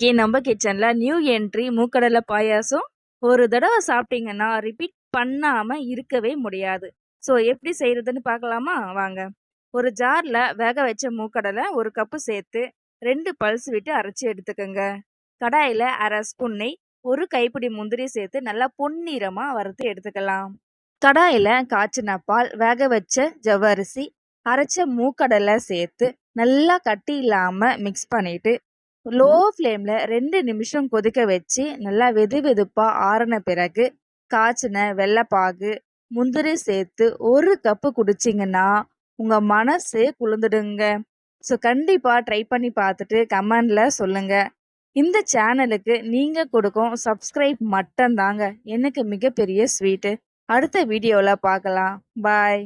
இன்னைக்கு நம்ம கிச்சன்ல நியூ என்ட்ரி மூக்கடலை பாயாசம். ஒரு தடவை சாப்பிட்டீங்கன்னா ரிப்பீட் பண்ணாம இருக்கவே முடியாது. ஸோ எப்படி செய்யறதுன்னு பார்க்கலாமா? வாங்க. ஒரு ஜார்ல வேக வச்ச மூக்கடலை 1 கப்பு சேர்த்து 2 பல்ஸ் விட்டு அரைச்சி எடுத்துக்கோங்க. கடாயில அரை ஸ்பூன் நெய், 1 கைப்பிடி முந்திரி சேர்த்து நல்லா பொன்னிறமா வறுத்து எடுத்துக்கலாம். கடாயில காய்ச்சின பால், வேக வச்ச ஜவ்வரிசி, அரைச்ச மூக்கடலை சேர்த்து நல்லா கட்டி இல்லாம மிக்ஸ் பண்ணிட்டு லோ ஃப்ளேம்ல 2 நிமிஷம் கொதிக்க வச்சு நல்லா வெது வெதுப்பா ஆறின பிறகு காய்ச்சின வெள்ளைப்பாகு, முந்திரி சேர்த்து 1 கப்பு குடிச்சிங்கன்னா உங்க மனசே குளிர்ந்துடுங்க. ஸோ கண்டிப்பா ட்ரை பண்ணி பார்த்துட்டு கமெண்ட்ல சொல்லுங்க. இந்த சேனலுக்கு நீங்க கொடுக்கும் சப்ஸ்கிரைப் மட்டும் தாங்க எனக்கு மிகப்பெரிய ஸ்வீட்டு. அடுத்த வீடியோல பார்க்கலாம். பாய்.